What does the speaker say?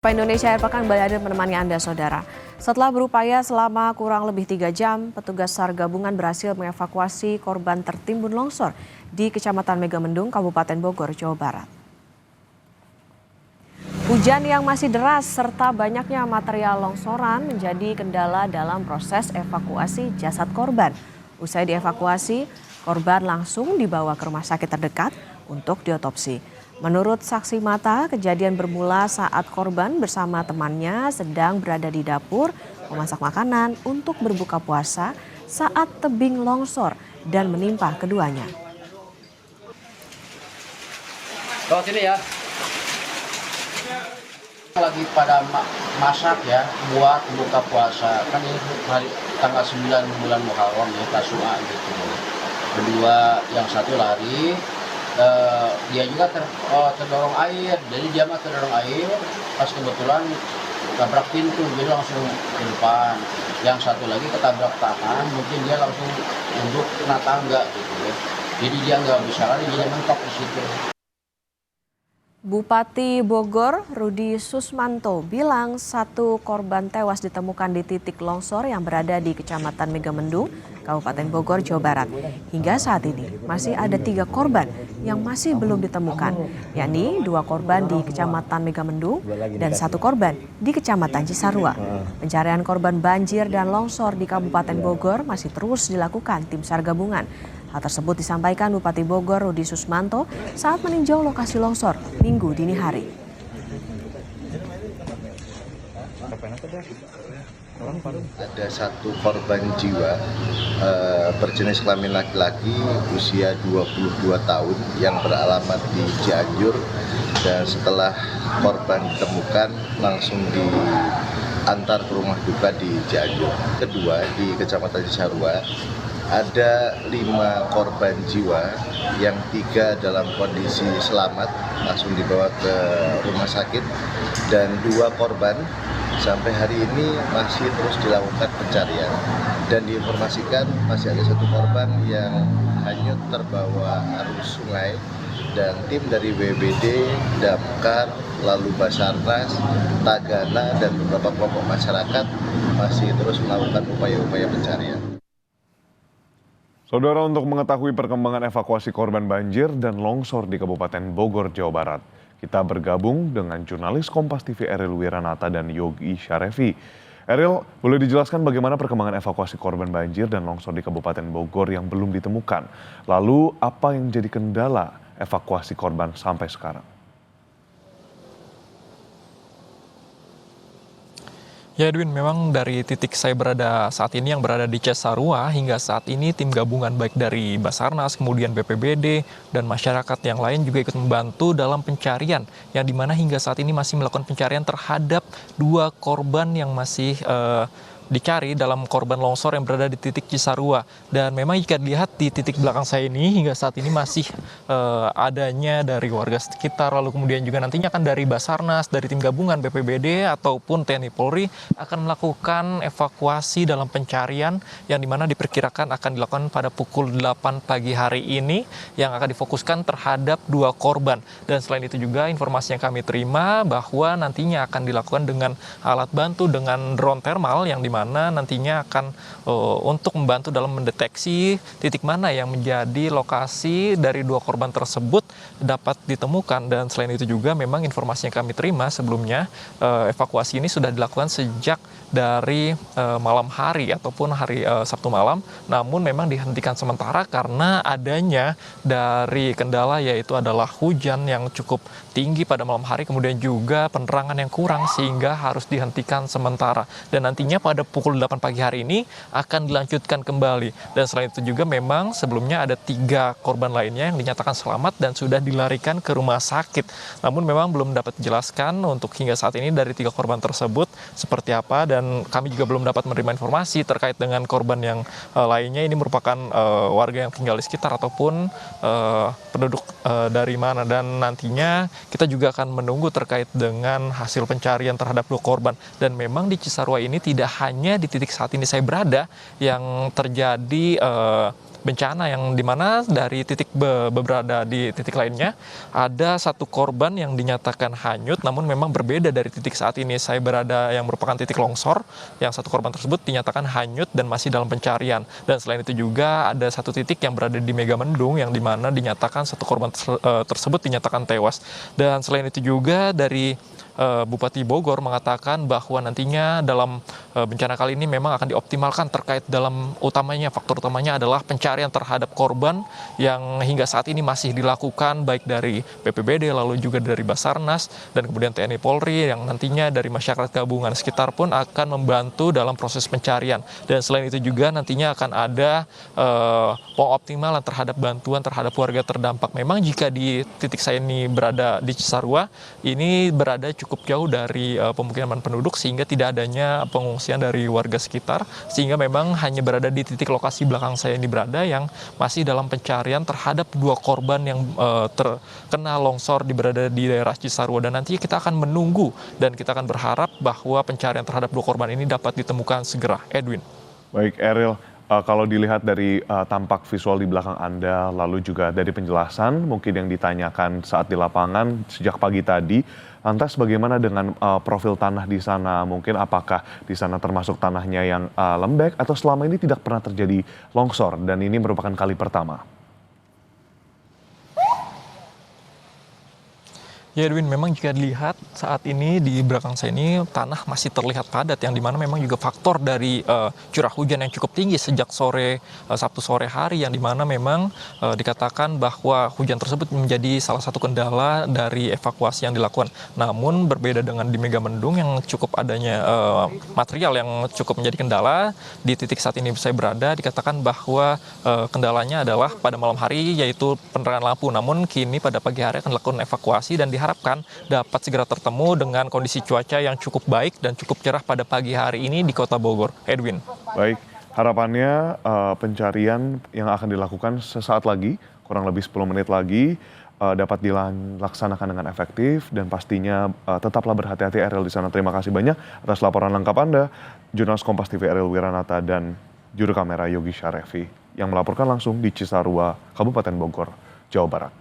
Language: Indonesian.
Indonesia Air Pekan kembali hadir menemani Anda, Saudara. Setelah berupaya selama kurang lebih 3 jam, petugas SAR gabungan berhasil mengevakuasi korban tertimbun longsor di Kecamatan Megamendung, Kabupaten Bogor, Jawa Barat. Hujan yang masih deras serta banyaknya material longsoran menjadi kendala dalam proses evakuasi jasad korban. Usai dievakuasi, korban langsung dibawa ke rumah sakit terdekat untuk diotopsi. Menurut saksi mata, kejadian bermula saat korban bersama temannya sedang berada di dapur memasak makanan untuk berbuka puasa saat tebing longsor dan menimpa keduanya. Bawa sini ya. Lagi pada masak ya, buat buka puasa. Kan ini hari tanggal 9 bulan Muharram ya, Tasu'a gitu. Kedua, yang satu lari. Dia juga terdorong air, jadi dia mah terdorong air, pas kebetulan tabrak pintu, jadi langsung ke depan. Yang satu lagi ketabrak tangan, mungkin dia langsung untuk kena tangga gitu ya. Jadi dia nggak bisa lari, dia mentok di situ. Bupati Bogor, Rudi Susmanto, bilang satu korban tewas ditemukan di titik longsor yang berada di Kecamatan Megamendung, Kabupaten Bogor, Jawa Barat. Hingga saat ini masih ada 3 korban yang masih belum ditemukan, yakni 2 korban di Kecamatan Megamendung dan 1 korban di Kecamatan Cisarua. Pencarian korban banjir dan longsor di Kabupaten Bogor masih terus dilakukan tim SAR gabungan. Hal tersebut disampaikan Bupati Bogor Rudi Susmanto saat meninjau lokasi longsor Minggu dini hari. Ada 1 korban jiwa berjenis kelamin laki-laki usia 22 tahun yang beralamat di Cianjur, dan setelah korban ditemukan langsung diantar ke rumah duka di Cianjur. Kedua, di Kecamatan Cisarua ada 5 korban jiwa yang 3 dalam kondisi selamat langsung dibawa ke rumah sakit, dan 2 korban sampai hari ini masih terus dilakukan pencarian, dan diinformasikan masih ada 1 korban yang hanyut terbawa arus sungai, dan tim dari BPBD, Damkar, lalu Basarnas, Tagana, dan beberapa kelompok masyarakat masih terus melakukan upaya-upaya pencarian. Saudara, untuk mengetahui perkembangan evakuasi korban banjir dan longsor di Kabupaten Bogor, Jawa Barat, kita bergabung dengan jurnalis Kompas TV Eril Wiranata dan Yogi Syarefi. Eril, boleh dijelaskan bagaimana perkembangan evakuasi korban banjir dan longsor di Kabupaten Bogor yang belum ditemukan? Lalu apa yang jadi kendala evakuasi korban sampai sekarang? Ya Edwin, memang dari titik saya berada saat ini yang berada di Cisarua, hingga saat ini tim gabungan baik dari Basarnas, kemudian BPBD, dan masyarakat yang lain juga ikut membantu dalam pencarian, yang dimana hingga saat ini masih melakukan pencarian terhadap 2 korban yang masih dicari dalam korban longsor yang berada di titik Cisarua. Dan memang jika dilihat di titik belakang saya ini hingga saat ini masih adanya dari warga sekitar, lalu kemudian juga nantinya akan dari Basarnas, dari tim gabungan BPBD ataupun TNI Polri akan melakukan evakuasi dalam pencarian yang dimana diperkirakan akan dilakukan pada pukul 8 pagi hari ini, yang akan difokuskan terhadap 2 korban. Dan selain itu juga informasi yang kami terima bahwa nantinya akan dilakukan dengan alat bantu dengan drone thermal, yang dimana nantinya akan untuk membantu dalam mendeteksi titik mana yang menjadi lokasi dari 2 korban tersebut dapat ditemukan. Dan selain itu juga memang informasi yang kami terima sebelumnya, evakuasi ini sudah dilakukan sejak dari malam hari ataupun hari Sabtu malam, namun memang dihentikan sementara karena adanya dari kendala, yaitu adalah hujan yang cukup tinggi pada malam hari, kemudian juga penerangan yang kurang sehingga harus dihentikan sementara. Dan nantinya pada pukul 8 pagi hari ini akan dilanjutkan kembali. Dan selain itu juga memang sebelumnya ada 3 korban lainnya yang dinyatakan selamat dan sudah dilarikan ke rumah sakit. Namun memang belum dapat dijelaskan untuk hingga saat ini dari 3 korban tersebut seperti apa, dan kami juga belum dapat menerima informasi terkait dengan korban yang lainnya. Ini merupakan warga yang tinggal di sekitar ataupun penduduk dari mana, dan nantinya kita juga akan menunggu terkait dengan hasil pencarian terhadap 2 korban. Dan memang di Cisarua ini tidak hanya sebelumnya di titik saat ini saya berada yang terjadi bencana yang dimana dari titik berada di titik lainnya ada satu korban yang dinyatakan hanyut, namun memang berbeda dari titik saat ini saya berada yang merupakan titik longsor, yang satu korban tersebut dinyatakan hanyut dan masih dalam pencarian. Dan selain itu juga ada satu titik yang berada di Megamendung yang dimana dinyatakan satu korban tersebut dinyatakan tewas. Dan selain itu juga dari Bupati Bogor mengatakan bahwa nantinya dalam bencana kali ini memang akan dioptimalkan terkait dalam faktor utamanya adalah pencarian terhadap korban yang hingga saat ini masih dilakukan baik dari BPBD lalu juga dari Basarnas dan kemudian TNI Polri yang nantinya dari masyarakat gabungan sekitar pun akan membantu dalam proses pencarian. Dan selain itu juga nantinya akan ada pengoptimalan terhadap bantuan terhadap warga terdampak. Memang jika di titik saya ini berada di Cisarua, ini berada cukup jauh dari pemukiman penduduk sehingga tidak adanya pengungsian dari warga sekitar, sehingga memang hanya berada di titik lokasi belakang saya ini berada yang masih dalam pencarian terhadap 2 korban yang terkena longsor berada di daerah Cisarua. Dan nantinya kita akan menunggu dan kita akan berharap bahwa pencarian terhadap 2 korban ini dapat ditemukan segera. Edwin. Baik Eril, kalau dilihat dari tampak visual di belakang Anda, lalu juga dari penjelasan mungkin yang ditanyakan saat di lapangan sejak pagi tadi, lantas bagaimana dengan profil tanah di sana? Mungkin apakah di sana termasuk tanahnya yang lembek atau selama ini tidak pernah terjadi longsor dan ini merupakan kali pertama? Ya Edwin, memang jika dilihat saat ini di belakang saya ini tanah masih terlihat padat yang dimana memang juga faktor dari curah hujan yang cukup tinggi sejak Sabtu sore hari yang dimana memang dikatakan bahwa hujan tersebut menjadi salah satu kendala dari evakuasi yang dilakukan. Namun berbeda dengan di Megamendung yang cukup adanya material yang cukup menjadi kendala, di titik saat ini saya berada dikatakan bahwa kendalanya adalah pada malam hari yaitu penerangan lampu. Namun kini pada pagi hari akan dilakukan evakuasi dan diharapkan dapat segera tertemu dengan kondisi cuaca yang cukup baik dan cukup cerah pada pagi hari ini di Kota Bogor. Edwin. Baik, harapannya pencarian yang akan dilakukan sesaat lagi, kurang lebih 10 menit lagi, dapat dilaksanakan dengan efektif dan pastinya tetaplah berhati-hati Eril di sana. Terima kasih banyak atas laporan lengkap Anda, Jurnalis Kompas TV Eril Wiranata dan juru kamera Yogi Syarefi yang melaporkan langsung di Cisarua, Kabupaten Bogor, Jawa Barat.